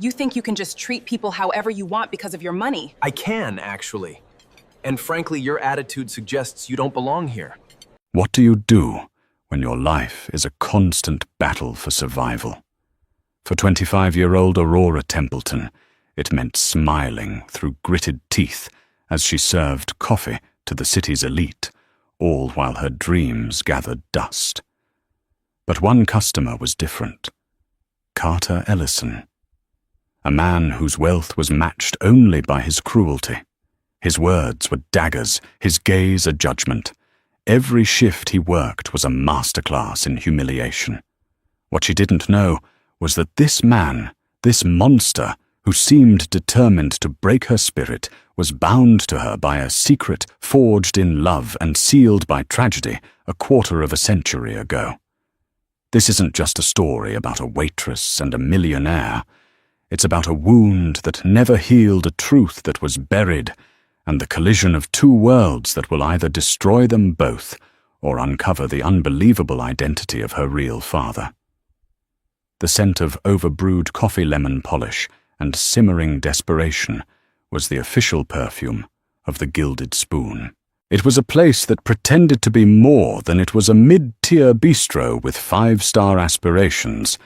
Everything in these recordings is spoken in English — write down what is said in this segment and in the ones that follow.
You think you can just treat people however you want because of your money. I can, actually. And frankly, your attitude suggests you don't belong here. What do you do when your life is a constant battle for survival? For 25-year-old Aurora Templeton, it meant smiling through gritted teeth as she served coffee to the city's elite, all while her dreams gathered dust. But one customer was different. Carter Ellison. A man whose wealth was matched only by his cruelty. His words were daggers, his gaze a judgment. Every shift he worked was a masterclass in humiliation. What she didn't know was that this man, this monster, who seemed determined to break her spirit, was bound to her by a secret forged in love and sealed by tragedy a quarter of a century ago. This isn't just a story about a waitress and a millionaire. It's about a wound that never healed, a truth that was buried, and the collision of two worlds that will either destroy them both or uncover the unbelievable identity of her real father. The scent of overbrewed coffee lemon polish and simmering desperation was the official perfume of the Gilded Spoon. It was a place that pretended to be more than it was, a mid-tier bistro with 5-star aspirations,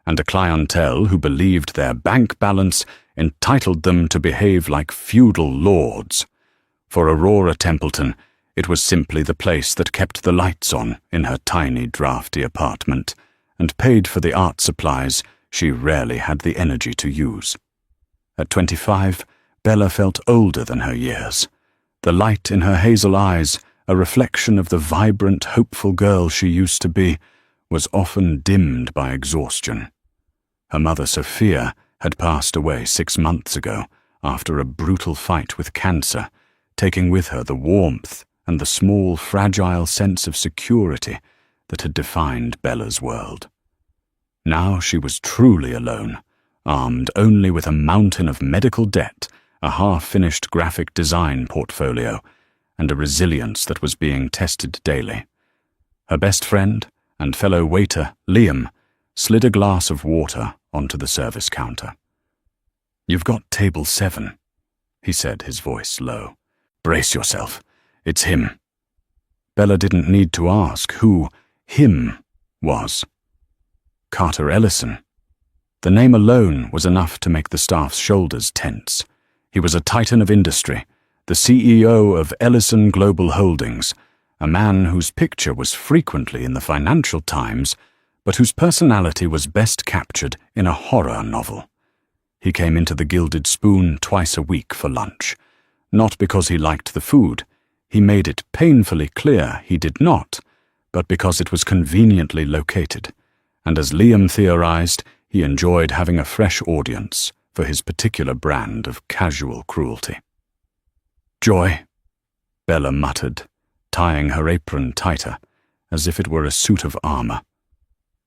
and a clientele who believed their bank balance entitled them to behave like feudal lords. For Aurora Templeton, it was simply the place that kept the lights on in her tiny, drafty apartment, and paid for the art supplies she rarely had the energy to use. At 25, Bella felt older than her years. The light in her hazel eyes, a reflection of the vibrant, hopeful girl she used to be, was often dimmed by exhaustion. Her mother, Sophia, had passed away 6 months ago after a brutal fight with cancer, taking with her the warmth and the small, fragile sense of security that had defined Bella's world. Now she was truly alone, armed only with a mountain of medical debt, a half-finished graphic design portfolio, and a resilience that was being tested daily. Her best friend and fellow waiter, Liam, slid a glass of water onto the service counter. "You've got table 7, he said, his voice low. "Brace yourself. It's him." Bella didn't need to ask who him was. Carter Ellison. The name alone was enough to make the staff's shoulders tense. He was a titan of industry, the CEO of Ellison Global Holdings, a man whose picture was frequently in the Financial Times, but whose personality was best captured in a horror novel. He came into the Gilded Spoon twice a week for lunch. Not because he liked the food, he made it painfully clear he did not, but because it was conveniently located, and as Liam theorized, he enjoyed having a fresh audience for his particular brand of casual cruelty. "Joy," Bella muttered, tying her apron tighter, as if it were a suit of armor.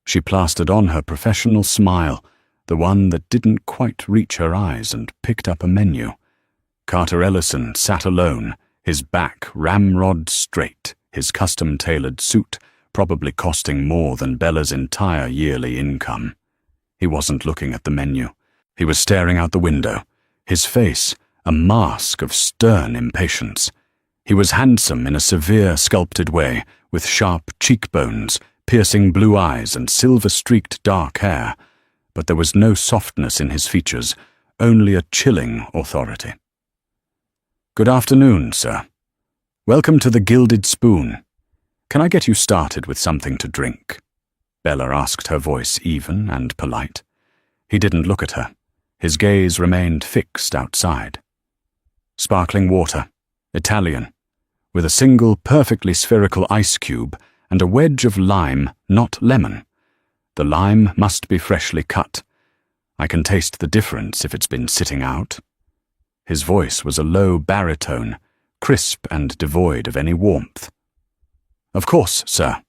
She plastered on her professional smile, the one that didn't quite reach her eyes, and picked up a menu. Carter Ellison sat alone, his back ramrod straight, his custom-tailored suit probably costing more than Bella's entire yearly income. He wasn't looking at the menu. He was staring out the window, his face a mask of stern impatience. He was handsome in a severe, sculpted way, with sharp cheekbones, piercing blue eyes, and silver-streaked dark hair, but there was no softness in his features, only a chilling authority. "Good afternoon, sir. Welcome to the Gilded Spoon. Can I get you started with something to drink?" Bella asked, her voice even and polite. He didn't look at her. His gaze remained fixed outside. "Sparkling water, Italian, with a single perfectly spherical ice cube and a wedge of lime, not lemon. The lime must be freshly cut. I can taste the difference if it's been sitting out." His voice was a low baritone, crisp and devoid of any warmth. "Of course, sir,"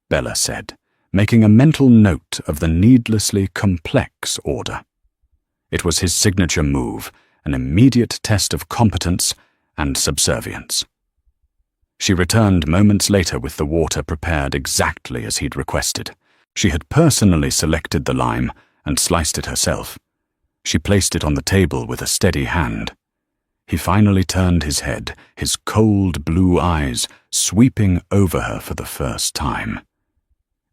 Bella said, making a mental note of the needlessly complex order. It was his signature move, an immediate test of competence and subservience. She returned moments later with the water prepared exactly as he'd requested. She had personally selected the lime and sliced it herself. She placed it on the table with a steady hand. He finally turned his head, his cold blue eyes sweeping over her for the first time.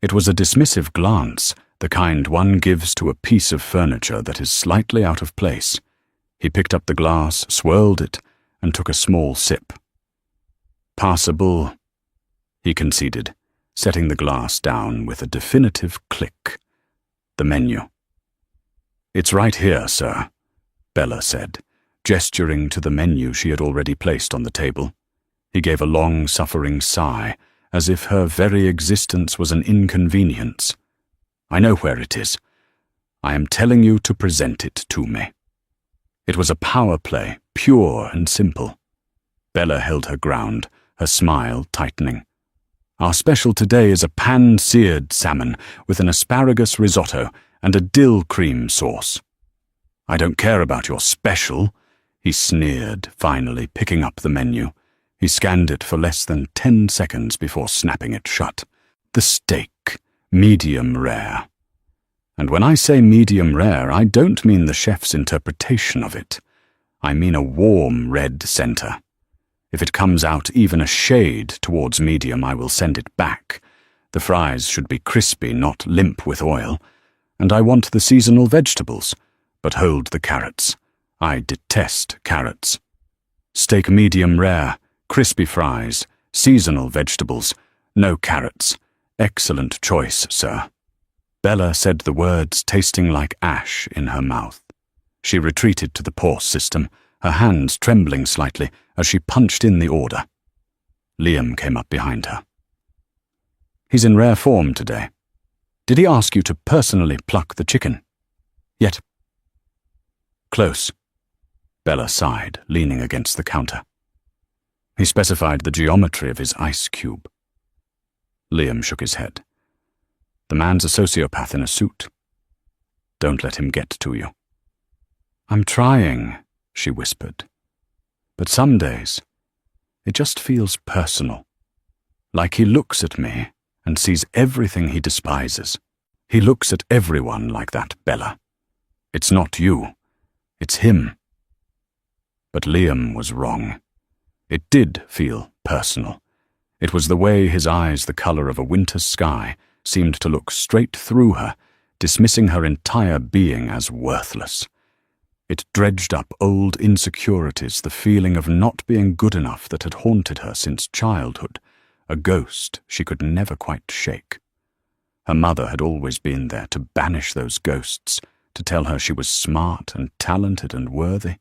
It was a dismissive glance, the kind one gives to a piece of furniture that is slightly out of place. He picked up the glass, swirled it, and took a small sip. "Passable," he conceded, setting the glass down with a definitive click. The menu. "It's right here, sir," Bella said, gesturing to the menu she had already placed on the table. He gave a long-suffering sigh, as if her very existence was an inconvenience. "I know where it is. I am telling you to present it to me." It was a power play, pure and simple. Bella held her ground, her smile tightening. "Our special today is a pan-seared salmon with an asparagus risotto and a dill cream sauce." "I don't care about your special," he sneered, finally picking up the menu. He scanned it for less than 10 seconds before snapping it shut. "The steak, medium rare." And when I say medium rare, I don't mean the chef's interpretation of it. I mean a warm red center. If it comes out even a shade towards medium, I will send it back. The fries should be crispy, not limp with oil. And I want the seasonal vegetables, but hold the carrots. I detest carrots. Steak medium rare, crispy fries, seasonal vegetables, no carrots. Excellent choice, sir. Bella said the words tasting like ash in her mouth. She retreated to the pause system, her hands trembling slightly as she punched in the order. Liam came up behind her. "He's in rare form today. Did he ask you to personally pluck the chicken?" "Yet." "Close." Bella sighed, leaning against the counter. "He specified the geometry of his ice cube." Liam shook his head. "The man's a sociopath in a suit. Don't let him get to you." "I'm trying," she whispered. "But some days, it just feels personal. Like he looks at me and sees everything he despises. He looks at everyone like that, Bella. It's not you. It's him." But Liam was wrong. It did feel personal. It was the way his eyes, the color of a winter sky, seemed to look straight through her, dismissing her entire being as worthless. It dredged up old insecurities, the feeling of not being good enough that had haunted her since childhood, a ghost she could never quite shake. Her mother had always been there to banish those ghosts, to tell her she was smart and talented and worthy.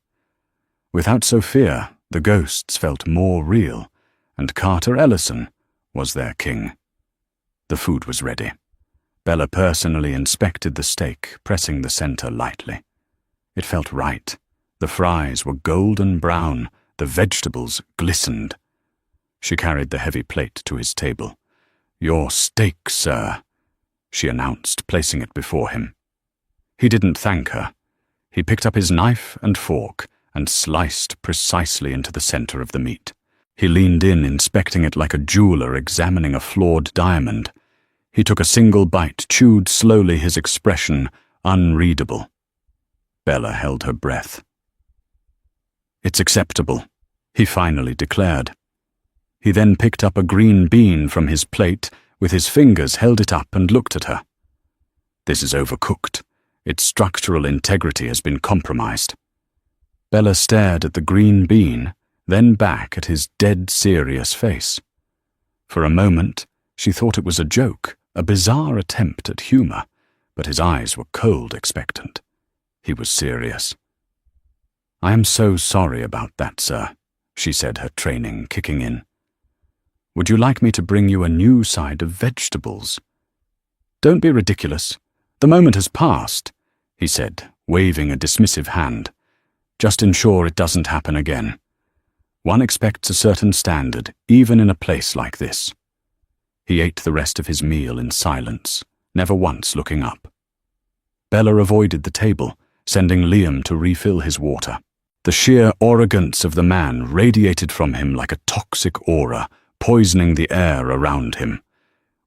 Without Sophia, the ghosts felt more real, and Carter Ellison was their king. The food was ready. Bella personally inspected the steak, pressing the center lightly. It felt right. The fries were golden brown, the vegetables glistened. She carried the heavy plate to his table. "Your steak, sir," she announced, placing it before him. He didn't thank her. He picked up his knife and fork and sliced precisely into the center of the meat. He leaned in, inspecting it like a jeweler examining a flawed diamond. He took a single bite, chewed slowly, his expression unreadable. Bella held her breath. "It's acceptable," he finally declared. He then picked up a green bean from his plate, with his fingers held it up and looked at her. "This is overcooked. Its structural integrity has been compromised." Bella stared at the green bean, then back at his dead serious face. For a moment, she thought it was a joke, a bizarre attempt at humor, but his eyes were cold, expectant. He was serious. "I am so sorry about that, sir," she said, her training kicking in. "Would you like me to bring you a new side of vegetables?" "Don't be ridiculous. The moment has passed," he said, waving a dismissive hand. "Just ensure it doesn't happen again. One expects a certain standard, even in a place like this." He ate the rest of his meal in silence, never once looking up. Bella avoided the table, sending Liam to refill his water. The sheer arrogance of the man radiated from him like a toxic aura, poisoning the air around him.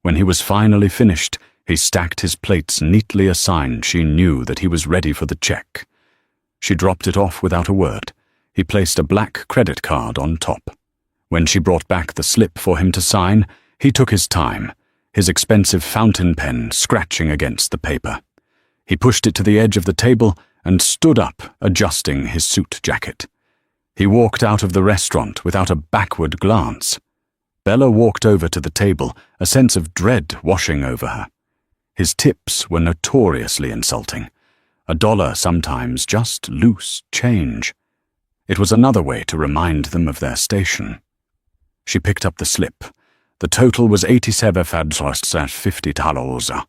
When he was finally finished, he stacked his plates neatly, a sign she knew that he was ready for the check. She dropped it off without a word. He placed a black credit card on top. When she brought back the slip for him to sign, he took his time, his expensive fountain pen scratching against the paper. He pushed it to the edge of the table and stood up, adjusting his suit jacket. He walked out of the restaurant without a backward glance. Bella walked over to the table, a sense of dread washing over her. His tips were notoriously insulting. $1 sometimes just loose change. It was another way to remind them of their station. She picked up the slip. The total was $87.50.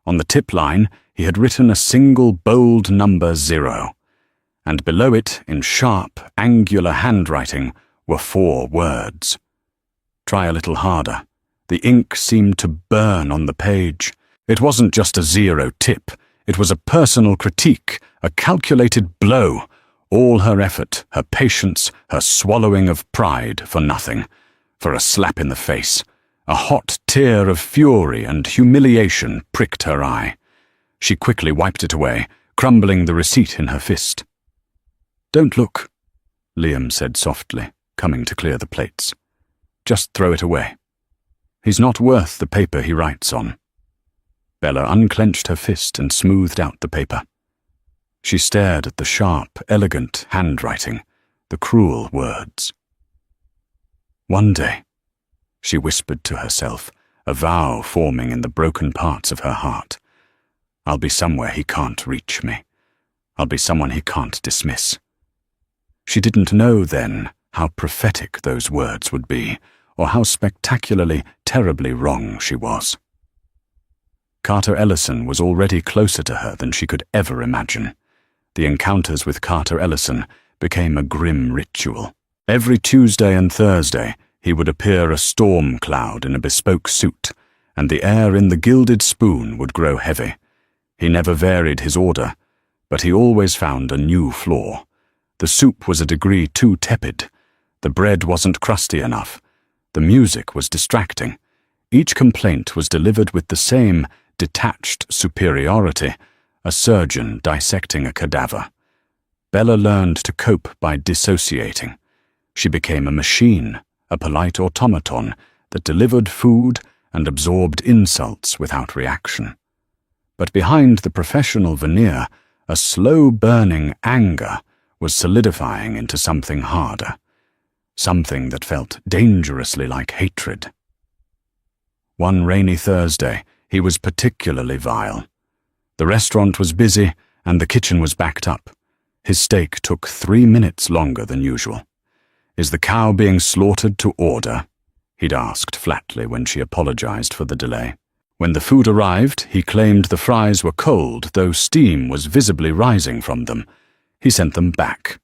On the tip line, he had written a single bold number 0, and below it, in sharp, angular handwriting, were 4 words. Try a little harder. The ink seemed to burn on the page. It wasn't just a 0 tip. It was a personal critique, a calculated blow. All her effort, her patience, her swallowing of pride for nothing. For a slap in the face. A hot tear of fury and humiliation pricked her eye. She quickly wiped it away, crumbling the receipt in her fist. "Don't look," Liam said softly, coming to clear the plates. "Just throw it away. He's not worth the paper he writes on." Bella unclenched her fist and smoothed out the paper. She stared at the sharp, elegant handwriting, the cruel words. "One day," she whispered to herself, a vow forming in the broken parts of her heart, "I'll be somewhere he can't reach me. I'll be someone he can't dismiss." She didn't know then how prophetic those words would be, or how spectacularly, terribly wrong she was. Carter Ellison was already closer to her than she could ever imagine. The encounters with Carter Ellison became a grim ritual. Every Tuesday and Thursday, he would appear a storm cloud in a bespoke suit, and the air in the Gilded Spoon would grow heavy. He never varied his order, but he always found a new flaw. The soup was a degree too tepid. The bread wasn't crusty enough. The music was distracting. Each complaint was delivered with the same detached superiority, a surgeon dissecting a cadaver. Bella learned to cope by dissociating. She became a machine, a polite automaton that delivered food and absorbed insults without reaction. But behind the professional veneer, a slow-burning anger was solidifying into something harder, something that felt dangerously like hatred. One rainy Thursday, he was particularly vile. The restaurant was busy and the kitchen was backed up. His steak took 3 minutes longer than usual. "Is the cow being slaughtered to order?" he'd asked flatly when she apologized for the delay. When the food arrived, he claimed the fries were cold, though steam was visibly rising from them. He sent them back.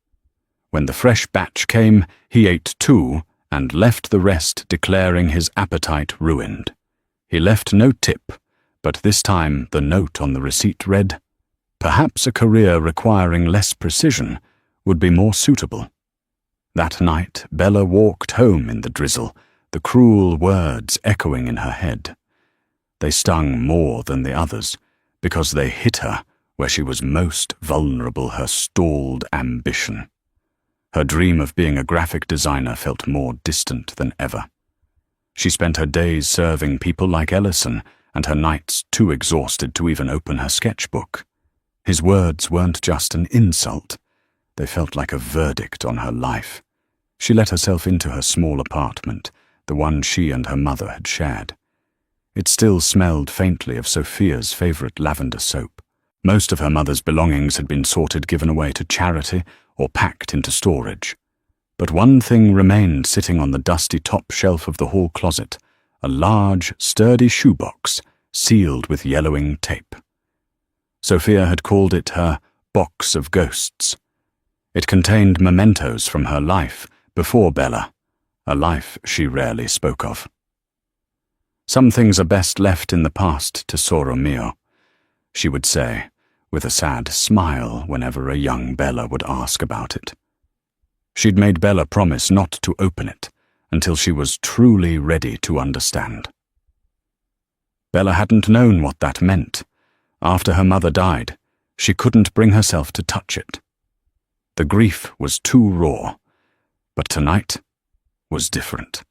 When the fresh batch came, he ate 2 and left the rest, declaring his appetite ruined. He left no tip, but this time the note on the receipt read, "Perhaps a career requiring less precision would be more suitable." That night, Bella walked home in the drizzle, the cruel words echoing in her head. They stung more than the others, because they hit her where she was most vulnerable, her stalled ambition. Her dream of being a graphic designer felt more distant than ever. She spent her days serving people like Ellison, and her nights too exhausted to even open her sketchbook. His words weren't just an insult. They felt like a verdict on her life. She let herself into her small apartment, the one she and her mother had shared. It still smelled faintly of Sophia's favorite lavender soap. Most of her mother's belongings had been sorted, given away to charity, or packed into storage. But one thing remained sitting on the dusty top shelf of the hall closet, a large, sturdy shoebox sealed with yellowing tape. Sophia had called it her box of ghosts. It contained mementos from her life before Bella, a life she rarely spoke of. "Some things are best left in the past, tesoro mio," she would say, with a sad smile whenever a young Bella would ask about it. She'd made Bella promise not to open it until she was truly ready to understand. Bella hadn't known what that meant. After her mother died, she couldn't bring herself to touch it. The grief was too raw. But tonight was different.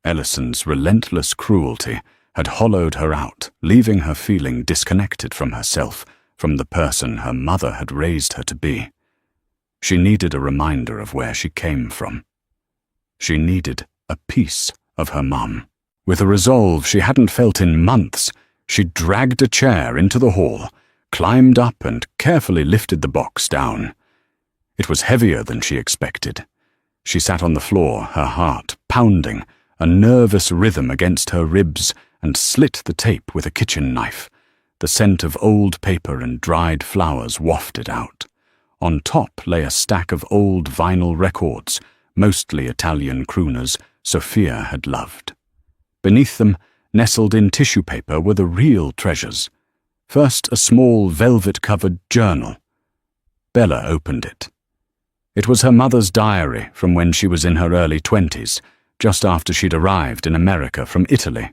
Ellison's relentless cruelty had hollowed her out, leaving her feeling disconnected from herself, from the person her mother had raised her to be. She needed a reminder of where she came from. She needed a piece of her mum. With a resolve she hadn't felt in months, she dragged a chair into the hall, climbed up and carefully lifted the box down. It was heavier than she expected. She sat on the floor, her heart pounding, a nervous rhythm against her ribs, and slit the tape with a kitchen knife. The scent of old paper and dried flowers wafted out. On top lay a stack of old vinyl records, mostly Italian crooners Sophia had loved. Beneath them, nestled in tissue paper, were the real treasures. First, a small velvet-covered journal. Bella opened it. It was her mother's diary from when she was in her early 20s, just after she'd arrived in America from Italy.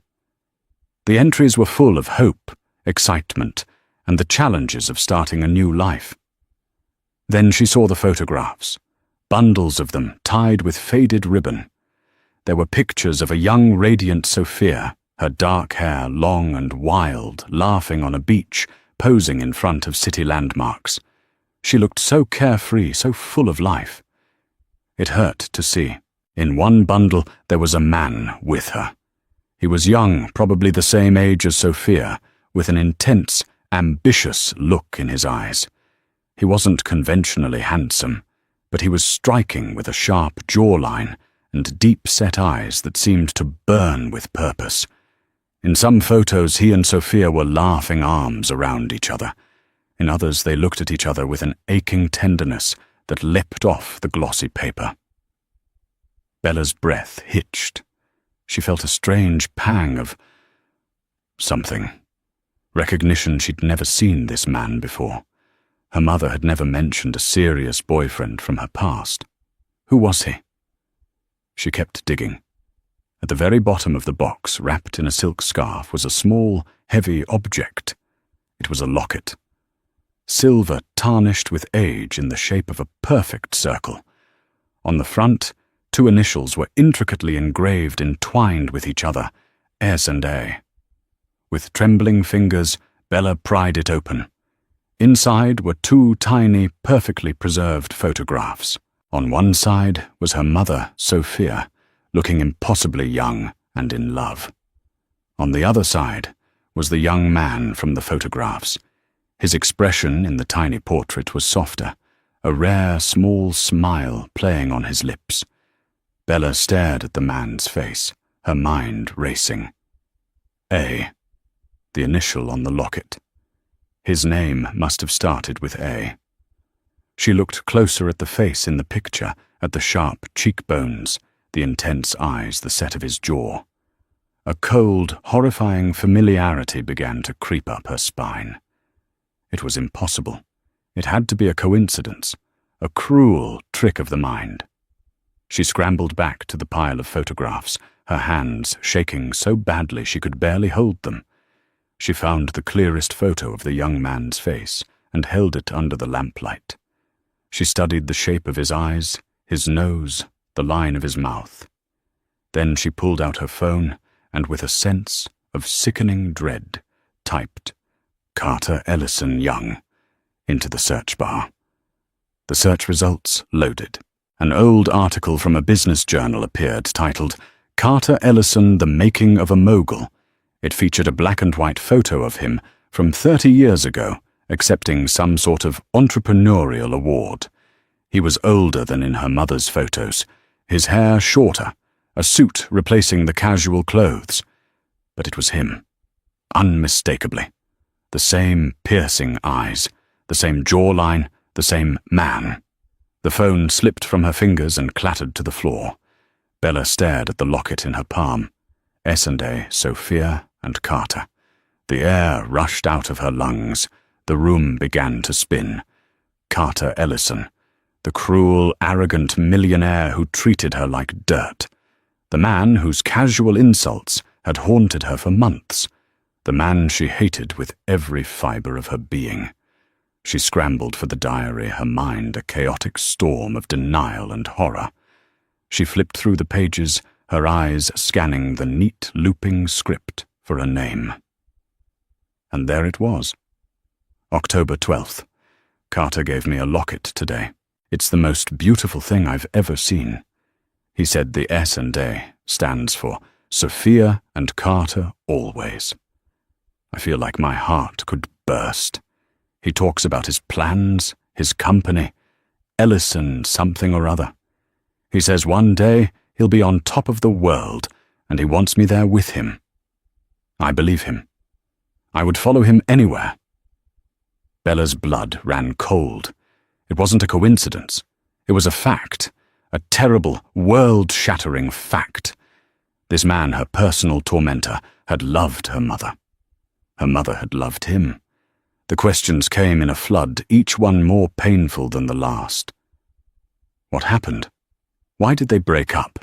The entries were full of hope, excitement, and the challenges of starting a new life. Then she saw the photographs, bundles of them tied with faded ribbon. There were pictures of a young, radiant Sophia, her dark hair long and wild, laughing on a beach, posing in front of city landmarks. She looked so carefree, so full of life. It hurt to see. In one bundle there was a man with her. He was young, probably the same age as Sophia, with an intense, ambitious look in his eyes. He wasn't conventionally handsome, but he was striking with a sharp jawline and deep-set eyes that seemed to burn with purpose. In some photos he and Sophia were laughing arms around each other. In others they looked at each other with an aching tenderness that leapt off the glossy paper. Bella's breath hitched. She felt a strange pang of something. Recognition she'd never seen this man before. Her mother had never mentioned a serious boyfriend from her past. Who was he? She kept digging. At the very bottom of the box, wrapped in a silk scarf, was a small, heavy object. It was a locket. Silver tarnished with age in the shape of a perfect circle. On the front, 2 initials were intricately engraved, entwined with each other, S and A. With trembling fingers, Bella pried it open. Inside were 2 tiny, perfectly preserved photographs. On one side was her mother, Sophia, looking impossibly young and in love. On the other side was the young man from the photographs. His expression in the tiny portrait was softer, a rare, small smile playing on his lips. Bella stared at the man's face, her mind racing. A. The initial on the locket. His name must have started with A. She looked closer at the face in the picture, at the sharp cheekbones, the intense eyes, the set of his jaw. A cold, horrifying familiarity began to creep up her spine. It was impossible. It had to be a coincidence, a cruel trick of the mind. She scrambled back to the pile of photographs, her hands shaking so badly she could barely hold them. She found the clearest photo of the young man's face and held it under the lamplight. She studied the shape of his eyes, his nose, the line of his mouth. Then she pulled out her phone and, with a sense of sickening dread, typed Carter Ellison Young into the search bar. The search results loaded. An old article from a business journal appeared titled Carter Ellison, the Making of a Mogul. It featured a black and white photo of him from 30 years ago, accepting some sort of entrepreneurial award. He was older than in her mother's photos, his hair shorter, a suit replacing the casual clothes. But it was him, unmistakably. The same piercing eyes, the same jawline, the same man. The phone slipped from her fingers and clattered to the floor. Bella stared at the locket in her palm. S&A, Sophia, and Carter. The air rushed out of her lungs. The room began to spin. Carter Ellison, the cruel, arrogant millionaire who treated her like dirt. The man whose casual insults had haunted her for months. The man she hated with every fiber of her being. She scrambled for the diary, her mind a chaotic storm of denial and horror. She flipped through the pages, her eyes scanning the neat, looping script for a name. And there it was. October 12th. Carter gave me a locket today. It's the most beautiful thing I've ever seen. He said the S&A stands for Sophia and Carter always. I feel like my heart could burst. He talks about his plans, his company, Ellison something or other. He says one day he'll be on top of the world, and he wants me there with him. I believe him. I would follow him anywhere. Bella's blood ran cold. It wasn't a coincidence. It was a fact, a terrible, world-shattering fact. This man, her personal tormentor, had loved her mother. Her mother had loved him. The questions came in a flood, each one more painful than the last. What happened? Why did they break up?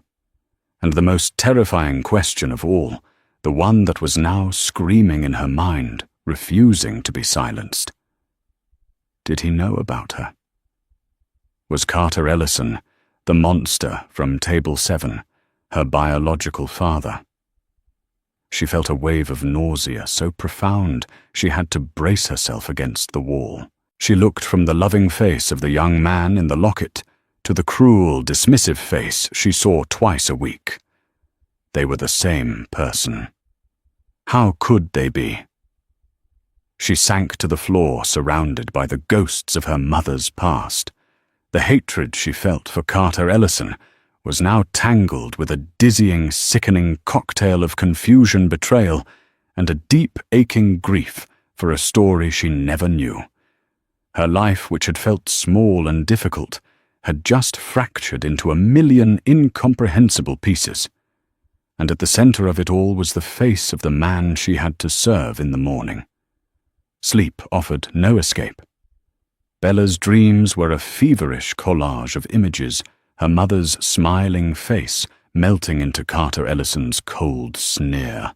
And the most terrifying question of all, the one that was now screaming in her mind, refusing to be silenced. Did he know about her? Was Carter Ellison, the monster from Table 7, her biological father? She felt a wave of nausea so profound she had to brace herself against the wall. She looked from the loving face of the young man in the locket to the cruel, dismissive face she saw twice a week. They were the same person. How could they be? She sank to the floor, surrounded by the ghosts of her mother's past. The hatred she felt for Carter Ellison was now tangled with a dizzying, sickening cocktail of confusion, betrayal, and a deep, aching grief for a story she never knew. Her life, which had felt small and difficult, had just fractured into a million incomprehensible pieces. And at the center of it all was the face of the man she had to serve in the morning. Sleep offered no escape. Bella's dreams were a feverish collage of images, her mother's smiling face melting into Carter Ellison's cold sneer,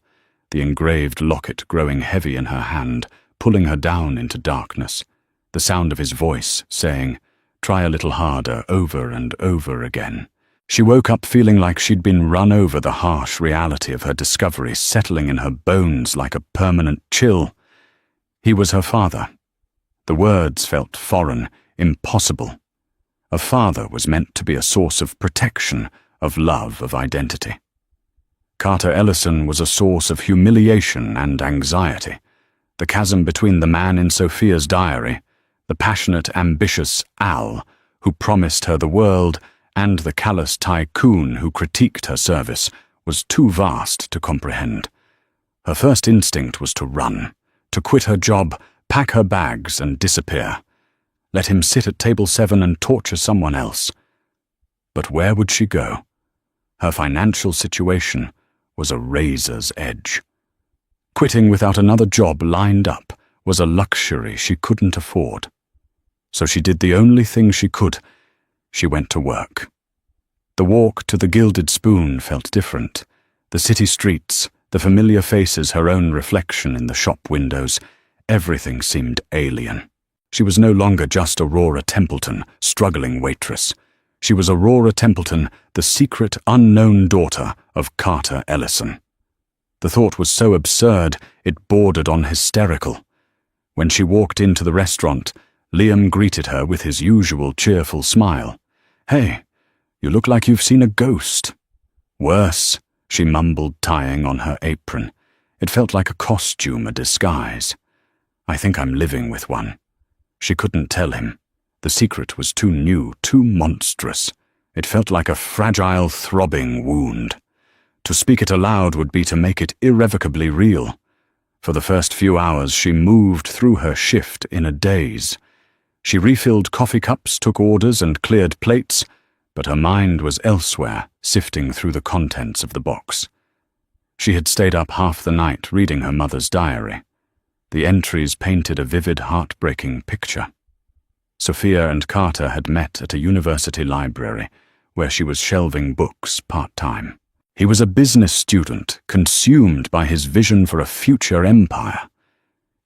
the engraved locket growing heavy in her hand, pulling her down into darkness, the sound of his voice saying, "Try a little harder," over and over again. She woke up feeling like she'd been run over, the harsh reality of her discovery settling in her bones like a permanent chill. He was her father. The words felt foreign, impossible. A father was meant to be a source of protection, of love, of identity. Carter Ellison was a source of humiliation and anxiety. The chasm between the man in Sophia's diary, the passionate, ambitious Al, who promised her the world, and the callous tycoon who critiqued her service, was too vast to comprehend. Her first instinct was to run, to quit her job, pack her bags, and disappear. Let him sit at Table 7 and torture someone else. But where would she go? Her financial situation was a razor's edge. Quitting without another job lined up was a luxury she couldn't afford. So she did the only thing she could. She went to work. The walk to the Gilded Spoon felt different. The city streets, the familiar faces, her own reflection in the shop windows, everything seemed alien. She was no longer just Aurora Templeton, struggling waitress. She was Aurora Templeton, the secret, unknown daughter of Carter Ellison. The thought was so absurd, it bordered on hysterical. When she walked into the restaurant, Liam greeted her with his usual cheerful smile. "Hey, you look like you've seen a ghost." "Worse," she mumbled, tying on her apron. It felt like a costume, a disguise. "I think I'm living with one." She couldn't tell him. The secret was too new, too monstrous. It felt like a fragile, throbbing wound. To speak it aloud would be to make it irrevocably real. For the first few hours, she moved through her shift in a daze. She refilled coffee cups, took orders, and cleared plates, but her mind was elsewhere, sifting through the contents of the box. She had stayed up half the night reading her mother's diary. The entries painted a vivid, heartbreaking picture. Sophia and Carter had met at a university library, where she was shelving books part-time. He was a business student, consumed by his vision for a future empire.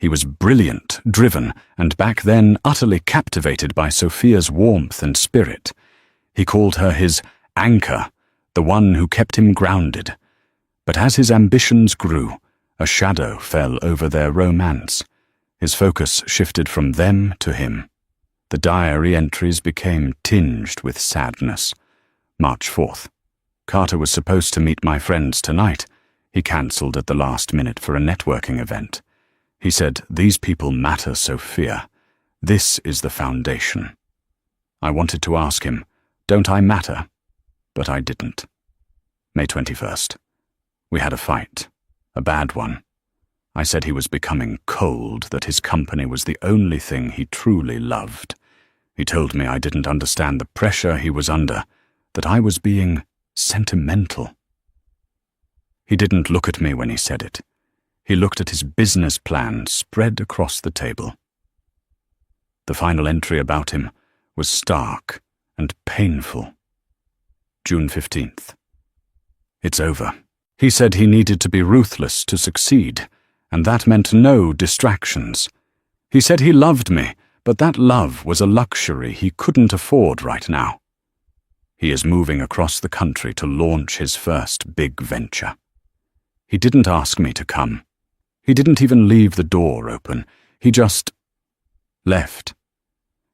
He was brilliant, driven, and back then utterly captivated by Sophia's warmth and spirit. He called her his anchor, the one who kept him grounded. But as his ambitions grew, a shadow fell over their romance. His focus shifted from them to him. The diary entries became tinged with sadness. March 4th. Carter was supposed to meet my friends tonight. He cancelled at the last minute for a networking event. He said, "These people matter, Sophia. This is the foundation." I wanted to ask him, "Don't I matter?" But I didn't. May 21st. We had a fight. A bad one. I said he was becoming cold, that his company was the only thing he truly loved. He told me I didn't understand the pressure he was under, that I was being sentimental. He didn't look at me when he said it. He looked at his business plan spread across the table. The final entry about him was stark and painful. June 15th. It's over. He said he needed to be ruthless to succeed, and that meant no distractions. He said he loved me, but that love was a luxury he couldn't afford right now. He is moving across the country to launch his first big venture. He didn't ask me to come. He didn't even leave the door open. He just left.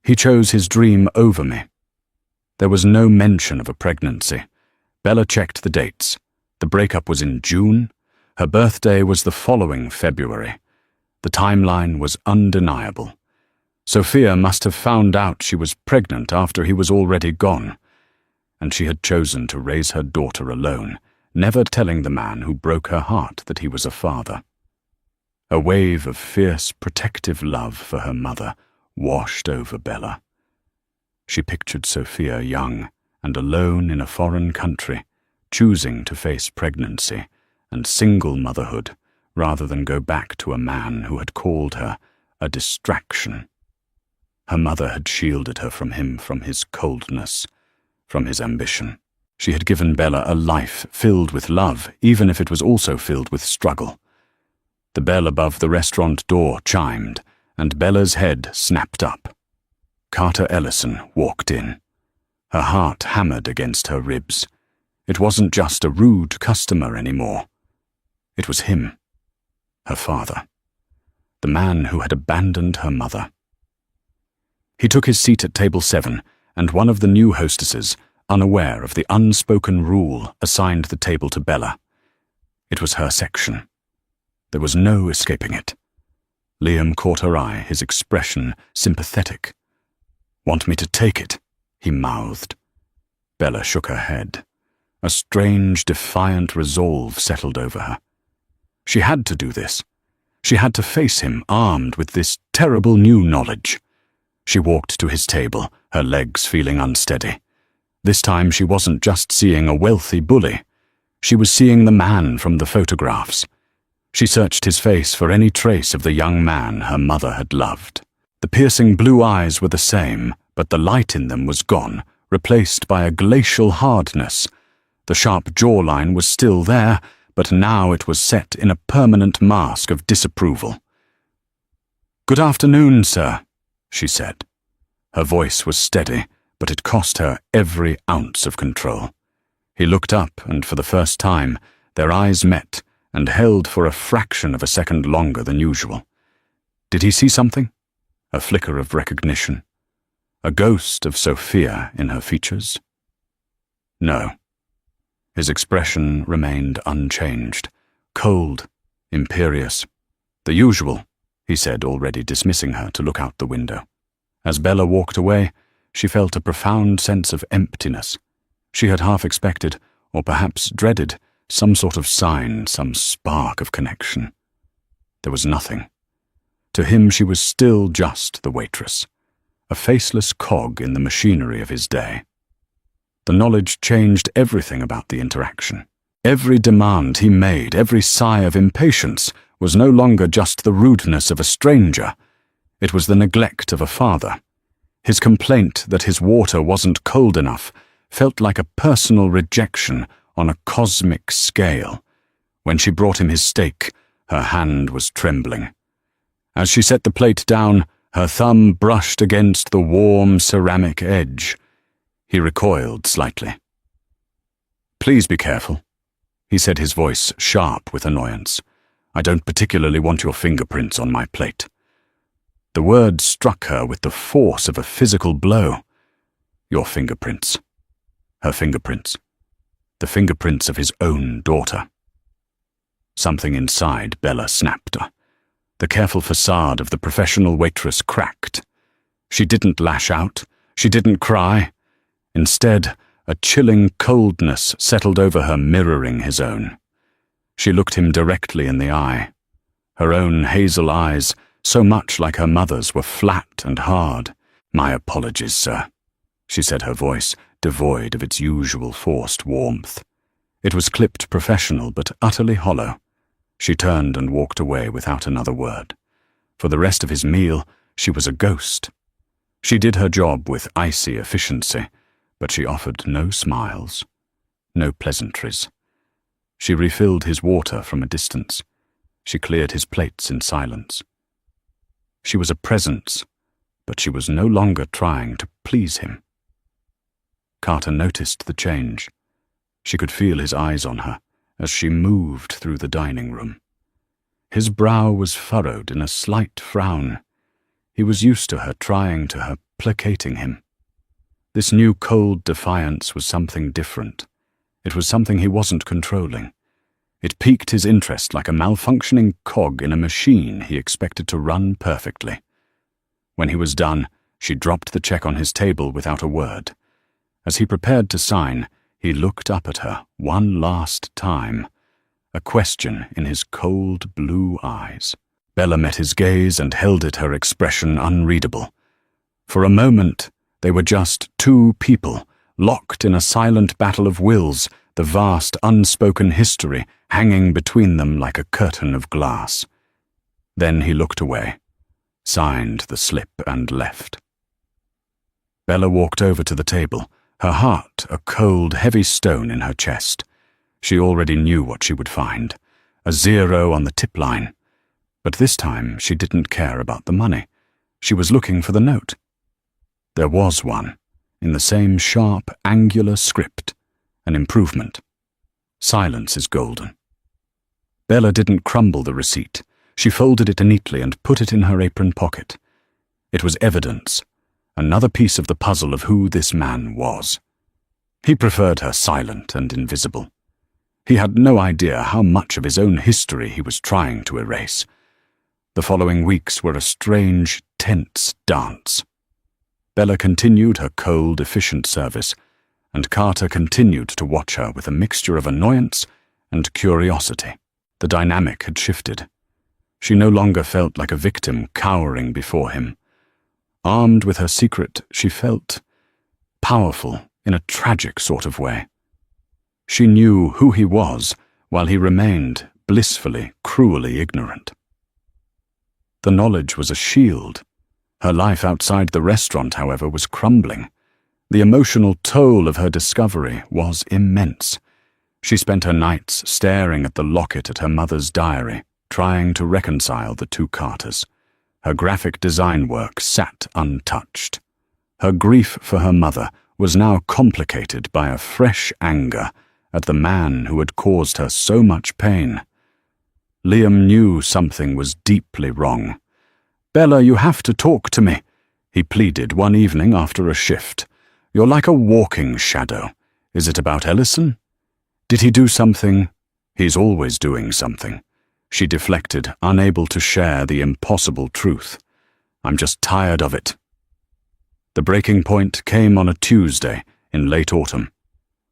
He chose his dream over me. There was no mention of a pregnancy. Bella checked the dates. The breakup was in June. Her birthday was the following February. The timeline was undeniable. Sophia must have found out she was pregnant after he was already gone, and she had chosen to raise her daughter alone, never telling the man who broke her heart that he was a father. A wave of fierce, protective love for her mother washed over Bella. She pictured Sophia young and alone in a foreign country, choosing to face pregnancy and single motherhood rather than go back to a man who had called her a distraction. Her mother had shielded her from him, from his coldness, from his ambition. She had given Bella a life filled with love, even if it was also filled with struggle. The bell above the restaurant door chimed, and Bella's head snapped up. Carter Ellison walked in. Her heart hammered against her ribs. It wasn't just a rude customer anymore. It was him, her father, the man who had abandoned her mother. He took his seat at table 7, and one of the new hostesses, unaware of the unspoken rule, assigned the table to Bella. It was her section. There was no escaping it. Liam caught her eye, his expression sympathetic. "Want me to take it?" he mouthed. Bella shook her head. A strange, defiant resolve settled over her. She had to do this. She had to face him armed with this terrible new knowledge. She walked to his table, her legs feeling unsteady. This time she wasn't just seeing a wealthy bully. She was seeing the man from the photographs. She searched his face for any trace of the young man her mother had loved. The piercing blue eyes were the same, but the light in them was gone, replaced by a glacial hardness. The sharp jawline was still there, but now it was set in a permanent mask of disapproval. "Good afternoon, sir," she said. Her voice was steady, but it cost her every ounce of control. He looked up, and for the first time, their eyes met and held for a fraction of a second longer than usual. Did he see something? A flicker of recognition? A ghost of Sophia in her features? No. His expression remained unchanged, cold, imperious. "The usual," he said, already dismissing her to look out the window. As Bella walked away, she felt a profound sense of emptiness. She had half expected, or perhaps dreaded, some sort of sign, some spark of connection. There was nothing. To him she was still just the waitress, a faceless cog in the machinery of his day. The knowledge changed everything about the interaction. Every demand he made, every sigh of impatience, was no longer just the rudeness of a stranger. It was the neglect of a father. His complaint that his water wasn't cold enough felt like a personal rejection on a cosmic scale. When she brought him his steak, her hand was trembling. As she set the plate down, her thumb brushed against the warm ceramic edge. He recoiled slightly. "Please be careful," he said, his voice sharp with annoyance. "I don't particularly want your fingerprints on my plate." The word struck her with the force of a physical blow. Your fingerprints. Her fingerprints. The fingerprints of his own daughter. Something inside Bella snapped. The careful facade of the professional waitress cracked. She didn't lash out. She didn't cry. Instead, a chilling coldness settled over her, mirroring his own. She looked him directly in the eye. Her own hazel eyes, so much like her mother's, were flat and hard. "My apologies, sir," she said, her voice devoid of its usual forced warmth. It was clipped professional, but utterly hollow. She turned and walked away without another word. For the rest of his meal, she was a ghost. She did her job with icy efficiency, but she offered no smiles, no pleasantries. She refilled his water from a distance. She cleared his plates in silence. She was a presence, but she was no longer trying to please him. Carter noticed the change. She could feel his eyes on her as she moved through the dining room. His brow was furrowed in a slight frown. He was used to her trying to her, placating him. This new cold defiance was something different. It was something he wasn't controlling. It piqued his interest like a malfunctioning cog in a machine he expected to run perfectly. When he was done, she dropped the check on his table without a word. As he prepared to sign, he looked up at her one last time, a question in his cold blue eyes. Bella met his gaze and held it, her expression unreadable. For a moment, they were just two people, locked in a silent battle of wills, the vast unspoken history hanging between them like a curtain of glass. Then he looked away, signed the slip, and left. Bella walked over to the table, her heart a cold, heavy stone in her chest. She already knew what she would find, a 0 on the tip line. But this time she didn't care about the money. She was looking for the note. There was one, in the same sharp, angular script, an improvement. Silence is golden. Bella didn't crumble the receipt. She folded it neatly and put it in her apron pocket. It was evidence, another piece of the puzzle of who this man was. He preferred her silent and invisible. He had no idea how much of his own history he was trying to erase. The following weeks were a strange, tense dance. Bella continued her cold, efficient service, and Carter continued to watch her with a mixture of annoyance and curiosity. The dynamic had shifted. She no longer felt like a victim cowering before him. Armed with her secret, she felt powerful in a tragic sort of way. She knew who he was while he remained blissfully, cruelly ignorant. The knowledge was a shield. Her life outside the restaurant, however, was crumbling. The emotional toll of her discovery was immense. She spent her nights staring at the locket at her mother's diary, trying to reconcile the two Carters. Her graphic design work sat untouched. Her grief for her mother was now complicated by a fresh anger at the man who had caused her so much pain. Liam knew something was deeply wrong. "Bella, you have to talk to me," he pleaded one evening after a shift. "You're like a walking shadow. Is it about Ellison? Did he do something?" "He's always doing something," she deflected, unable to share the impossible truth. "I'm just tired of it." The breaking point came on a Tuesday in late autumn.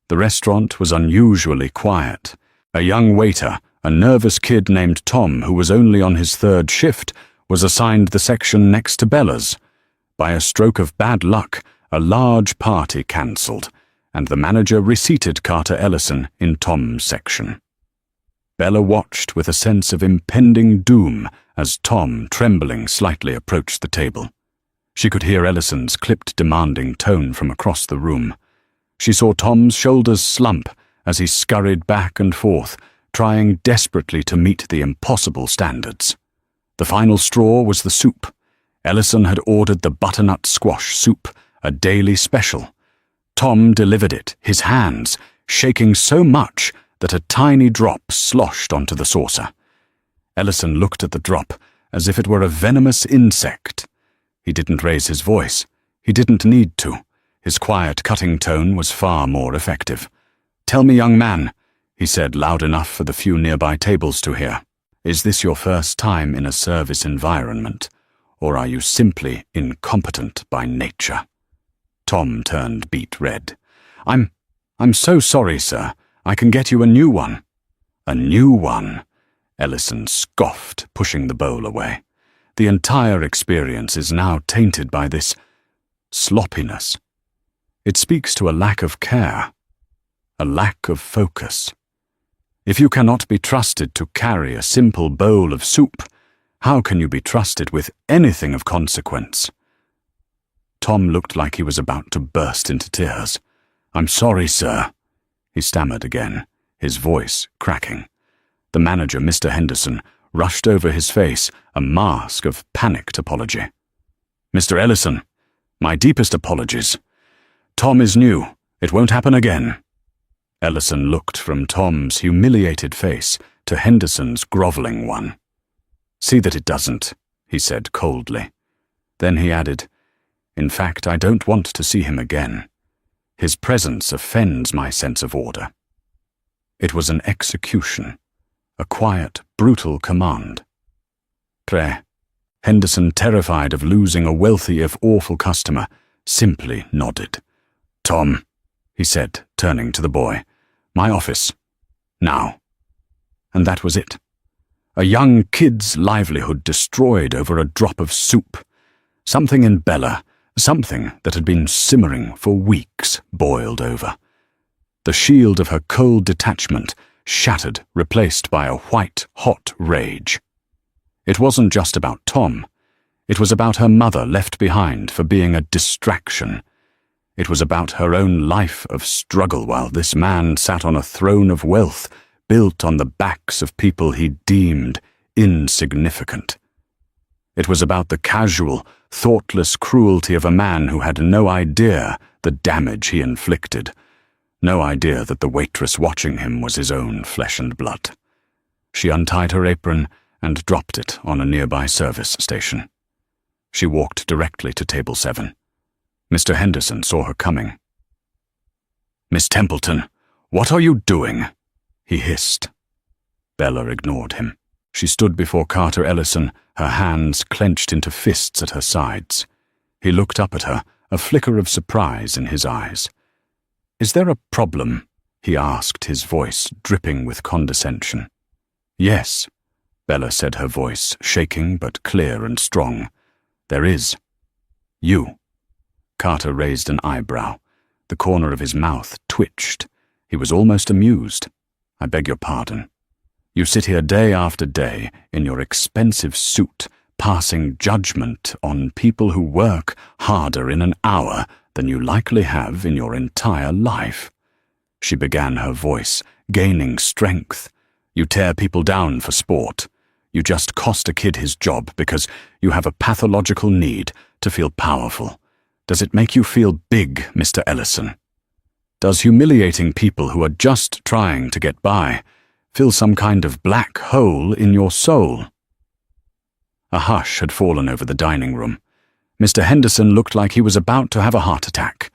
The restaurant was unusually quiet. A young waiter, a nervous kid named Tom, who was only on his third shift, was assigned the section next to Bella's. By a stroke of bad luck, a large party cancelled, and the manager reseated Carter Ellison in Tom's section. Bella watched with a sense of impending doom as Tom, trembling slightly, approached the table. She could hear Ellison's clipped, demanding tone from across the room. She saw Tom's shoulders slump as he scurried back and forth, trying desperately to meet the impossible standards. The final straw was the soup. Ellison had ordered the butternut squash soup, a daily special. Tom delivered it, his hands shaking so much that a tiny drop sloshed onto the saucer. Ellison looked at the drop as if it were a venomous insect. He didn't raise his voice. He didn't need to. His quiet, cutting tone was far more effective. "Tell me, young man," he said loud enough for the few nearby tables to hear, "is this your first time in a service environment, or are you simply incompetent by nature?" Tom turned beet red. I'm so sorry, sir. I can get you a new one." "A new one?" Ellison scoffed, pushing the bowl away. "The entire experience is now tainted by this sloppiness. It speaks to a lack of care, a lack of focus. If you cannot be trusted to carry a simple bowl of soup, how can you be trusted with anything of consequence?" Tom looked like he was about to burst into tears. "I'm sorry, sir," he stammered again, his voice cracking. The manager, Mr. Henderson, rushed over his face, a mask of panicked apology. "Mr. Ellison, my deepest apologies. Tom is new. It won't happen again." Ellison looked from Tom's humiliated face to Henderson's groveling one. "See that it doesn't," he said coldly. Then he added, "In fact, I don't want to see him again. His presence offends my sense of order." It was an execution, a quiet, brutal command. Tre. Henderson, terrified of losing a wealthy if awful customer, simply nodded. "Tom," he said, turning to the boy, "my office. Now." And that was it. A young kid's livelihood destroyed over a drop of soup. Something in Bella, something that had been simmering for weeks, boiled over. The shield of her cold detachment shattered, replaced by a white-hot rage. It wasn't just about Tom. It was about her mother left behind for being a distraction. It was about her own life of struggle while this man sat on a throne of wealth built on the backs of people he deemed insignificant. It was about the casual, thoughtless cruelty of a man who had no idea the damage he inflicted, no idea that the waitress watching him was his own flesh and blood. She untied her apron and dropped it on a nearby service station. She walked directly to table 7. Mr. Henderson saw her coming. "Miss Templeton, what are you doing?" he hissed. Bella ignored him. She stood before Carter Ellison, her hands clenched into fists at her sides. He looked up at her, a flicker of surprise in his eyes. "Is there a problem?" he asked, his voice dripping with condescension. "Yes," Bella said, her voice shaking but clear and strong. "There is. You." Carter raised an eyebrow. The corner of his mouth twitched. He was almost amused. "I beg your pardon. You sit here day after day in your expensive suit, passing judgment on people who work harder in an hour than you likely have in your entire life." She began, her voice gaining strength. "You tear people down for sport. You just cost a kid his job because you have a pathological need to feel powerful. Does it make you feel big, Mr. Ellison? Does humiliating people who are just trying to get by fill some kind of black hole in your soul?" A hush had fallen over the dining room. Mr. Henderson looked like he was about to have a heart attack.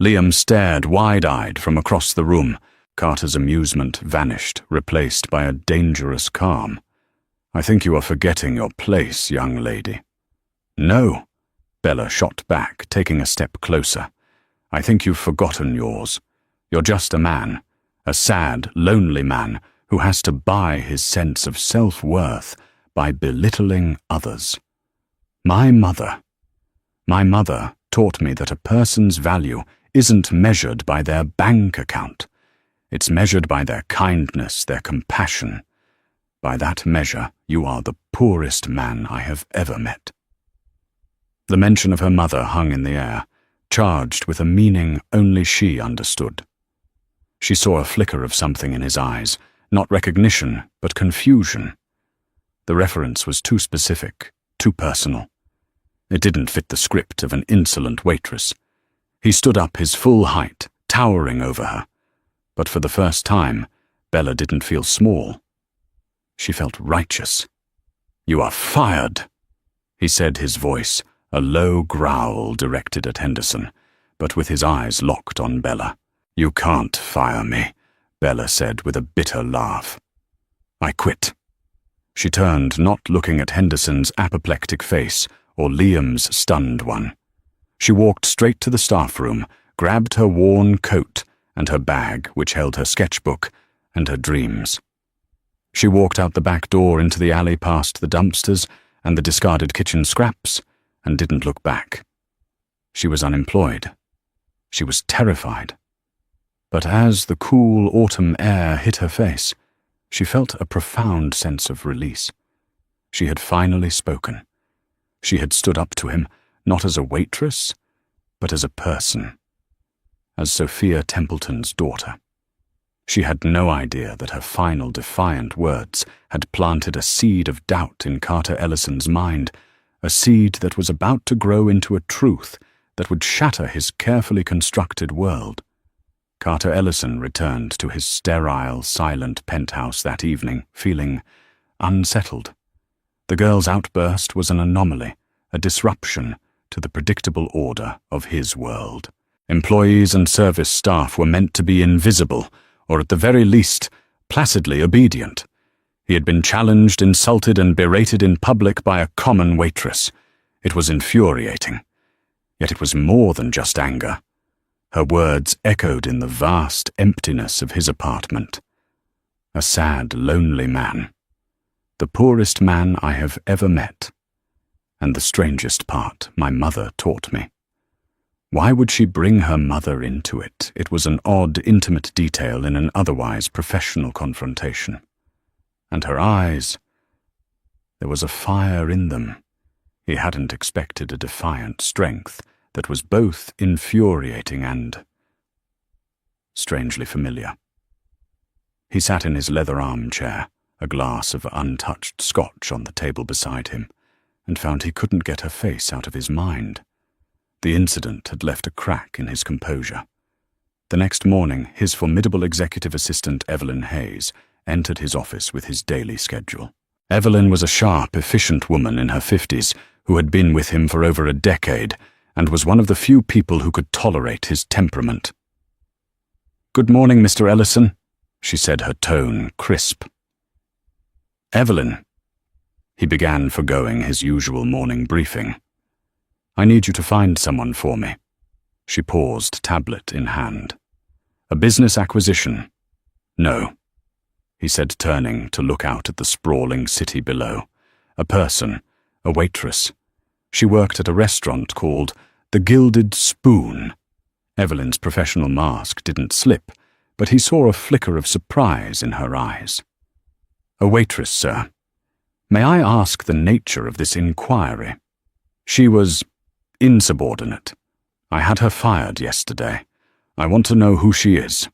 Liam stared wide-eyed from across the room. Carter's amusement vanished, replaced by a dangerous calm. "I think you are forgetting your place, young lady." "No," Bella shot back, taking a step closer. "I think you've forgotten yours. You're just a man, a sad, lonely man who has to buy his sense of self-worth by belittling others. My mother taught me that a person's value isn't measured by their bank account. It's measured by their kindness, their compassion. By that measure, you are the poorest man I have ever met." The mention of her mother hung in the air, charged with a meaning only she understood. She saw a flicker of something in his eyes, not recognition, but confusion. The reference was too specific, too personal. It didn't fit the script of an insolent waitress. He stood up his full height, towering over her. But for the first time, Bella didn't feel small. She felt righteous. "You are fired," he said, his voice a low growl directed at Henderson, but with his eyes locked on Bella. "You can't fire me," Bella said with a bitter laugh. "I quit." She turned, not looking at Henderson's apoplectic face or Liam's stunned one. She walked straight to the staff room, grabbed her worn coat and her bag, which held her sketchbook and her dreams. She walked out the back door into the alley past the dumpsters and the discarded kitchen scraps and didn't look back. She was unemployed. She was terrified. But as the cool autumn air hit her face, she felt a profound sense of release. She had finally spoken. She had stood up to him, not as a waitress, but as a person, as Sophia Templeton's daughter. She had no idea that her final defiant words had planted a seed of doubt in Carter Ellison's mind, a seed that was about to grow into a truth that would shatter his carefully constructed world. Carter Ellison returned to his sterile, silent penthouse that evening, feeling unsettled. The girl's outburst was an anomaly, a disruption to the predictable order of his world. Employees and service staff were meant to be invisible, or at the very least, placidly obedient. He had been challenged, insulted, and berated in public by a common waitress. It was infuriating. Yet it was more than just anger. Her words echoed in the vast emptiness of his apartment. A sad, lonely man. The poorest man I have ever met. And the strangest part my mother taught me. Why would she bring her mother into it? It was an odd, intimate detail in an otherwise professional confrontation. And her eyes, there was a fire in them. He hadn't expected a defiant strength that was both infuriating and strangely familiar. He sat in his leather armchair, a glass of untouched scotch on the table beside him, and found he couldn't get her face out of his mind. The incident had left a crack in his composure. The next morning, his formidable executive assistant, Evelyn Hayes, entered his office with his daily schedule. Evelyn was a sharp, efficient woman in her 50s who had been with him for over a decade and was one of the few people who could tolerate his temperament. "Good morning, Mr. Ellison," she said, her tone crisp. "Evelyn," he began, forgoing his usual morning briefing. "I need you to find someone for me." She paused, tablet in hand. "A business acquisition?" "No," he said, turning to look out at the sprawling city below. "A person, a waitress. She worked at a restaurant called The Gilded Spoon." Evelyn's professional mask didn't slip, but he saw a flicker of surprise in her eyes. "A waitress, sir. May I ask the nature of this inquiry?" "She was insubordinate. I had her fired yesterday. I want to know who she is."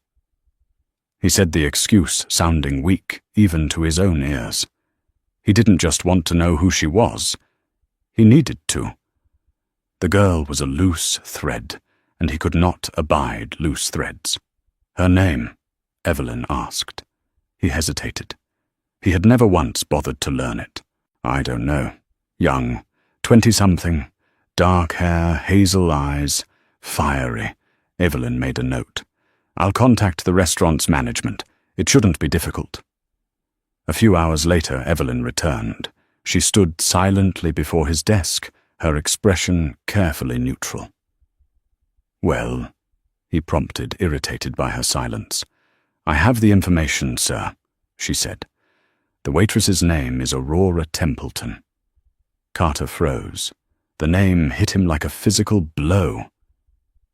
He said the excuse sounding weak, even to his own ears. He didn't just want to know who she was. He needed to. The girl was a loose thread, and he could not abide loose threads. "Her name?" Evelyn asked. He hesitated. He had never once bothered to learn it. "I don't know. Young, 20-something, dark hair, hazel eyes, fiery." Evelyn made a note. "I'll contact the restaurant's management. It shouldn't be difficult." A few hours later, Evelyn returned. She stood silently before his desk, her expression carefully neutral. "Well," he prompted, irritated by her silence. "I have the information, sir," she said. "The waitress's name is Aurora Templeton." Carter froze. The name hit him like a physical blow.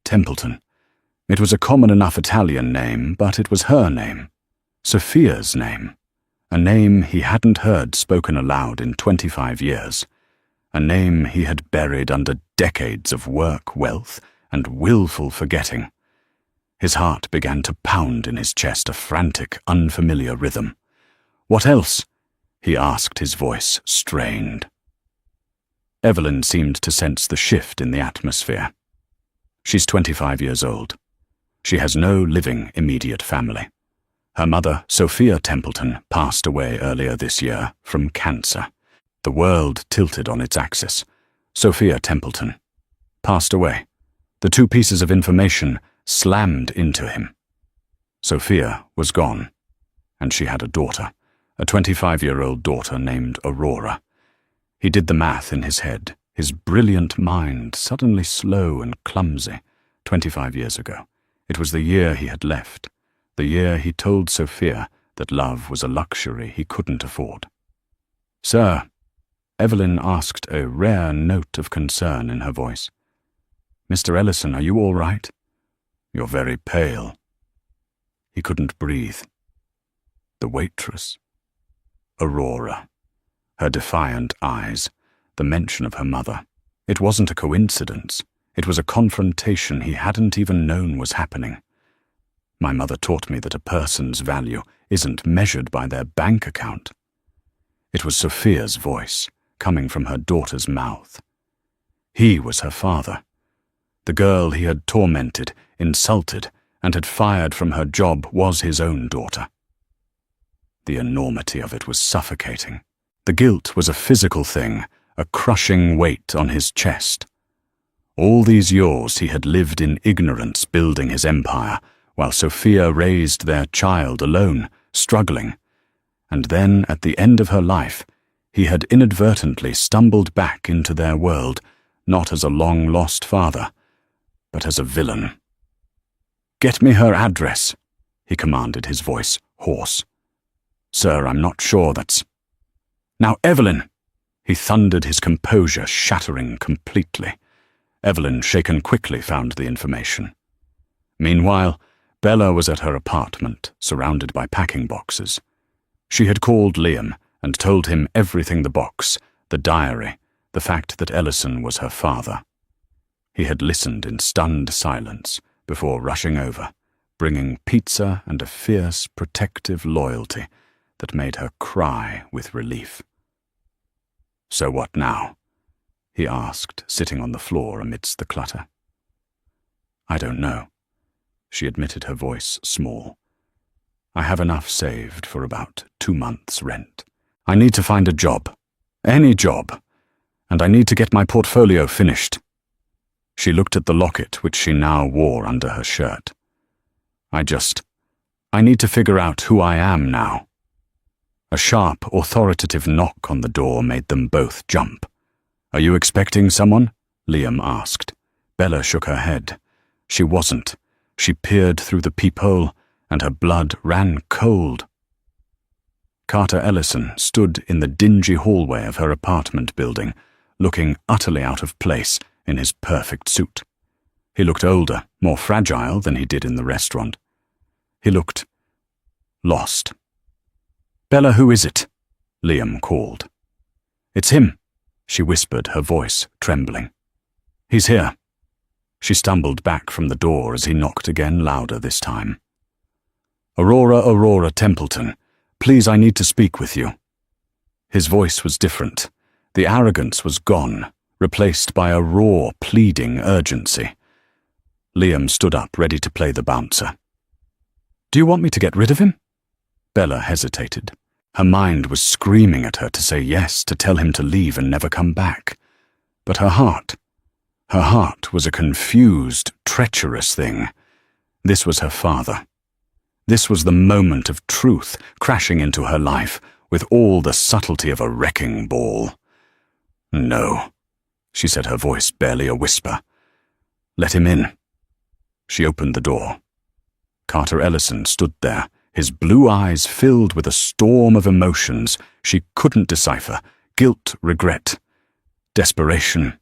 Templeton. It was a common enough Italian name, but it was her name. Sophia's name. A name he hadn't heard spoken aloud in 25 years. A name he had buried under decades of work, wealth, and willful forgetting. His heart began to pound in his chest, a frantic, unfamiliar rhythm. "What else?" he asked, his voice strained. Evelyn seemed to sense the shift in the atmosphere. She's 25 years old. She has no living immediate family. Her mother, Sophia Templeton, passed away earlier this year from cancer. The world tilted on its axis. Sophia Templeton passed away. The two pieces of information slammed into him. Sophia was gone, and she had a daughter, a 25-year-old daughter named Aurora. He did the math in his head, his brilliant mind suddenly slow and clumsy. 25 years ago. It was the year he had left, the year he told Sophia that love was a luxury he couldn't afford. "Sir," Evelyn asked, a rare note of concern in her voice. "Mr. Ellison, are you all right? You're very pale." He couldn't breathe. The waitress. Aurora. Her defiant eyes. The mention of her mother. It wasn't a coincidence. It was a confrontation he hadn't even known was happening. "My mother taught me that a person's value isn't measured by their bank account." It was Sophia's voice, coming from her daughter's mouth. He was her father. The girl he had tormented, insulted, and had fired from her job was his own daughter. The enormity of it was suffocating. The guilt was a physical thing, a crushing weight on his chest. All these years he had lived in ignorance building his empire, while Sophia raised their child alone, struggling. And then, at the end of her life, he had inadvertently stumbled back into their world, not as a long-lost father, but as a villain. "Get me her address," he commanded, his voice hoarse. "Sir, I'm not sure that's—" "Now, Evelyn!" He thundered, his composure shattering completely. Evelyn, shaken quickly, found the information. Meanwhile, Bella was at her apartment, surrounded by packing boxes. She had called Liam and told him everything: the box, the diary, the fact that Ellison was her father. He had listened in stunned silence before rushing over, bringing pizza and a fierce, protective loyalty that made her cry with relief. "So what now?" he asked, sitting on the floor amidst the clutter. "I don't know," she admitted, her voice small. "I have enough saved for about 2 months' rent. I need to find a job, any job, and I need to get my portfolio finished." She looked at the locket which she now wore under her shirt. I need to figure out who I am now." A sharp, authoritative knock on the door made them both jump. "Are you expecting someone?" Liam asked. Bella shook her head. She wasn't. She peered through the peephole, and her blood ran cold. Carter Ellison stood in the dingy hallway of her apartment building, looking utterly out of place in his perfect suit. He looked older, more fragile than he did in the restaurant. He looked lost. "Bella, who is it?" Liam called. "It's him," she whispered, her voice trembling. "He's here." She stumbled back from the door as he knocked again, louder this time. Aurora Templeton, please, I need to speak with you." His voice was different. The arrogance was gone, replaced by a raw, pleading urgency. Liam stood up, ready to play the bouncer. "Do you want me to get rid of him?" Bella hesitated. Her mind was screaming at her to say yes, to tell him to leave and never come back. But her heart was a confused, treacherous thing. This was her father. This was the moment of truth crashing into her life with all the subtlety of a wrecking ball. "No," she said, her voice barely a whisper. "Let him in." She opened the door. Carter Ellison stood there, his blue eyes filled with a storm of emotions she couldn't decipher: guilt, regret, desperation.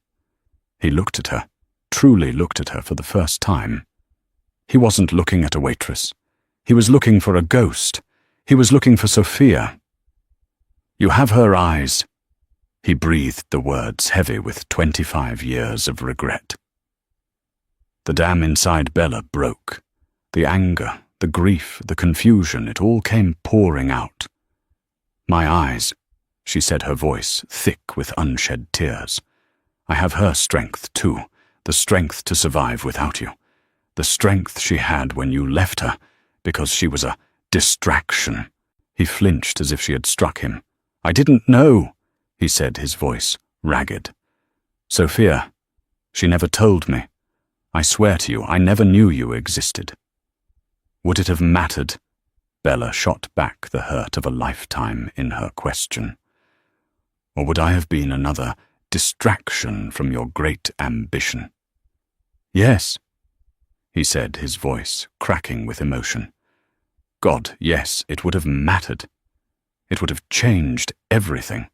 He looked at her, truly looked at her for the first time. He wasn't looking at a waitress. He was looking for a ghost. He was looking for Sophia. "You have her eyes." He breathed the words, heavy with 25 years of regret. The dam inside Bella broke. The anger, the grief, the confusion, it all came pouring out. "My eyes," she said, her voice thick with unshed tears. I have her strength too, the strength to survive without you. The strength she had when you left her, because she was a distraction. He flinched as if she had struck him. I didn't know, he said, his voice ragged. Sophia, she never told me. I swear to you, I never knew you existed. Would it have mattered? Bella shot back the hurt of a lifetime in her question. Or would I have been another distraction from your great ambition? Yes, he said, his voice cracking with emotion. God, yes, it would have mattered. It would have changed everything.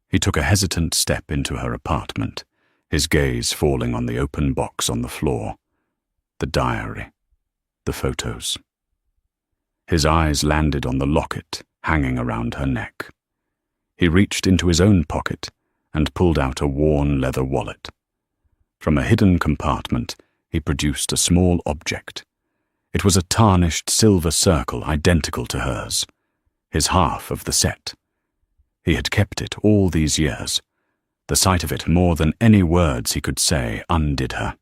He took a hesitant step into her apartment, his gaze falling on the open box on the floor, the diary, the photos. His eyes landed on the locket hanging around her neck. He reached into his own pocket and pulled out a worn leather wallet. From a hidden compartment, he produced a small object. It was a tarnished silver circle identical to hers, his half of the set. He had kept it all these years. The sight of it, more than any words he could say, undid her.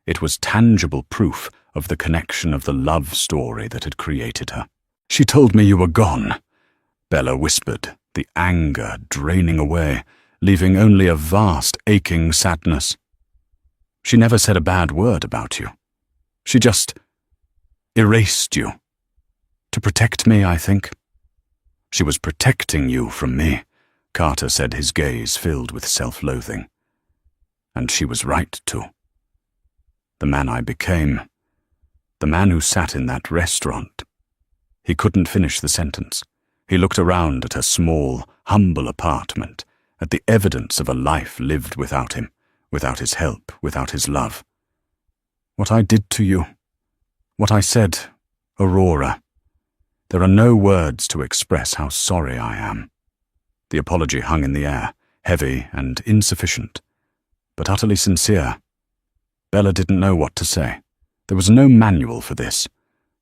It was tangible proof of the connection of the love story that had created her. She told me you were gone, Bella whispered, the anger draining away, leaving only a vast aching sadness. She never said a bad word about you. She just erased you. To protect me, I think. She was protecting you from me, Carter said, his gaze filled with self-loathing. And she was right to. The man I became, the man who sat in that restaurant. He couldn't finish the sentence. He looked around at her small, humble apartment, at the evidence of a life lived without him, without his help, without his love. What I did to you, what I said, Aurora, there are no words to express how sorry I am. The apology hung in the air, heavy and insufficient, but utterly sincere. Bella didn't know what to say. There was no manual for this,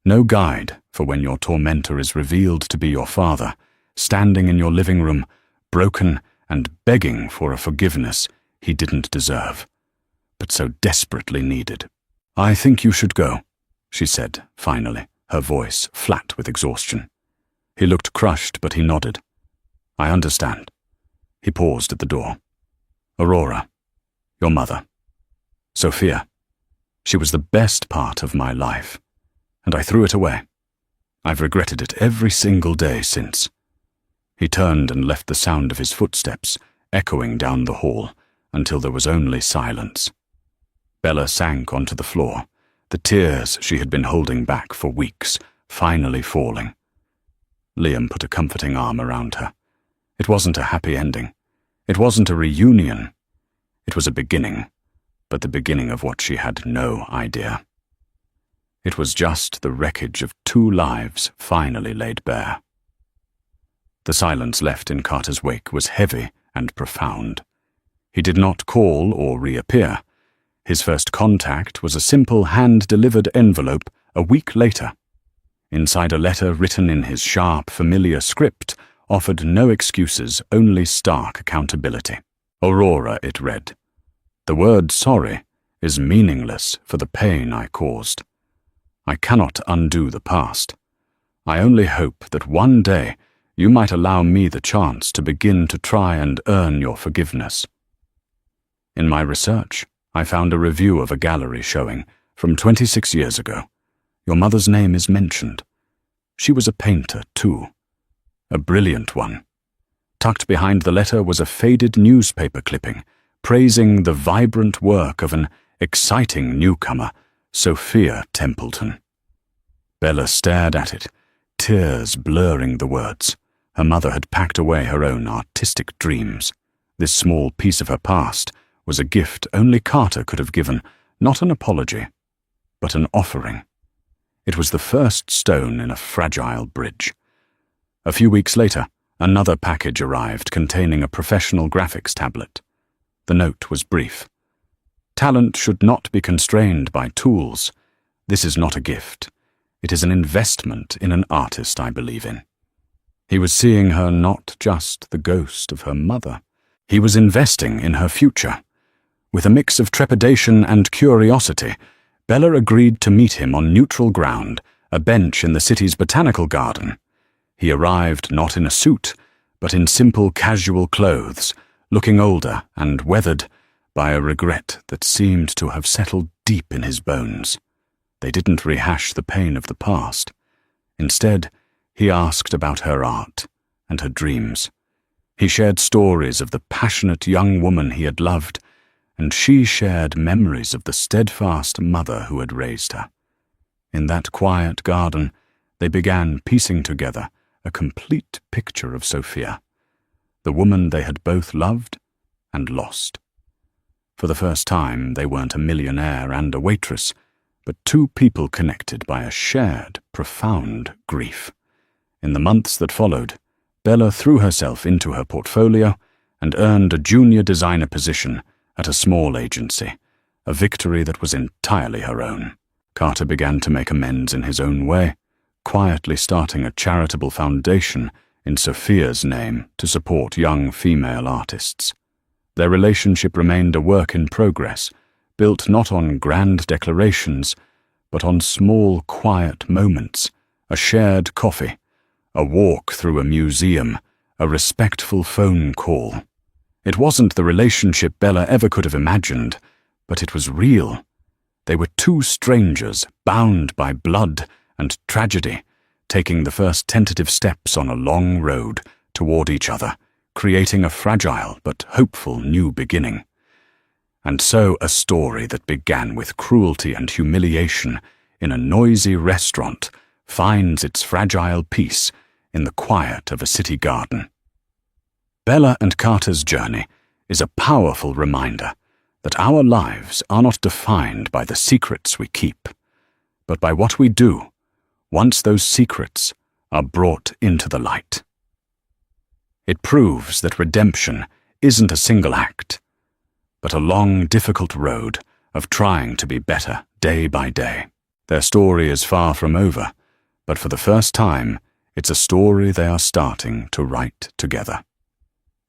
no guide for when your tormentor is revealed to be your father, standing in your living room, broken and begging for a forgiveness he didn't deserve, but so desperately needed. I think you should go, she said, finally, her voice flat with exhaustion. He looked crushed, but he nodded. I understand. He paused at the door. Aurora, your mother. Sophia. She was the best part of my life, and I threw it away. I've regretted it every single day since. He turned and left the sound of his footsteps echoing down the hall until there was only silence. Bella sank onto the floor, the tears she had been holding back for weeks finally falling. Liam put a comforting arm around her. It wasn't a happy ending. It wasn't a reunion. It was a beginning, but the beginning of what she had no idea. It was just the wreckage of 2 lives finally laid bare. The silence left in Carter's wake was heavy and profound. He did not call or reappear. His first contact was a simple hand-delivered envelope a week later. Inside, a letter written in his sharp, familiar script offered no excuses, only stark accountability. Aurora, it read. The word sorry is meaningless for the pain I caused. I cannot undo the past. I only hope that one day you might allow me the chance to begin to try and earn your forgiveness. In my research, I found a review of a gallery showing, from 26 years ago. Your mother's name is mentioned. She was a painter, too. A brilliant one. Tucked behind the letter was a faded newspaper clipping, praising the vibrant work of an exciting newcomer, Sophia Templeton. Bella stared at it, tears blurring the words. Her mother had packed away her own artistic dreams. This small piece of her past was a gift only Carter could have given, not an apology, but an offering. It was the first stone in a fragile bridge. A few weeks later, another package arrived containing a professional graphics tablet. The note was brief. Talent should not be constrained by tools. This is not a gift. It is an investment in an artist I believe in. He was seeing her not just the ghost of her mother. He was investing in her future. With a mix of trepidation and curiosity, Bella agreed to meet him on neutral ground, a bench in the city's botanical garden. He arrived not in a suit, but in simple casual clothes, looking older and weathered by a regret that seemed to have settled deep in his bones. They didn't rehash the pain of the past. Instead, he asked about her art and her dreams. He shared stories of the passionate young woman he had loved, and she shared memories of the steadfast mother who had raised her. In that quiet garden, they began piecing together a complete picture of Sophia, the woman they had both loved and lost. For the first time, they weren't a millionaire and a waitress, but two people connected by a shared, profound grief. In the months that followed, Bella threw herself into her portfolio and earned a junior designer position at a small agency, a victory that was entirely her own. Carter began to make amends in his own way, quietly starting a charitable foundation in Sophia's name to support young female artists. Their relationship remained a work in progress, built not on grand declarations, but on small, quiet moments, a shared coffee, a walk through a museum, a respectful phone call. It wasn't the relationship Bella ever could have imagined, but it was real. They were two strangers, bound by blood and tragedy, taking the first tentative steps on a long road toward each other, creating a fragile but hopeful new beginning. And so a story that began with cruelty and humiliation in a noisy restaurant finds its fragile peace in the quiet of a city garden. Bella and Carter's journey is a powerful reminder that our lives are not defined by the secrets we keep, but by what we do once those secrets are brought into the light. It proves that redemption isn't a single act, but a long, difficult road of trying to be better day by day. Their story is far from over, but for the first time, it's a story they are starting to write together.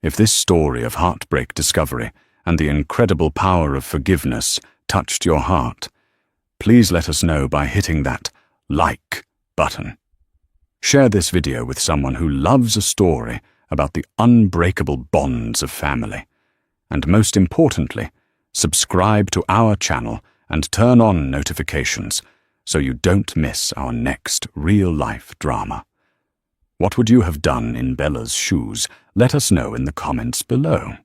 If this story of heartbreak discovery and the incredible power of forgiveness touched your heart, please let us know by hitting that like button. Share this video with someone who loves a story about the unbreakable bonds of family. And most importantly, subscribe to our channel and turn on notifications so you don't miss our next real-life drama. What would you have done in Bella's shoes? Let us know in the comments below.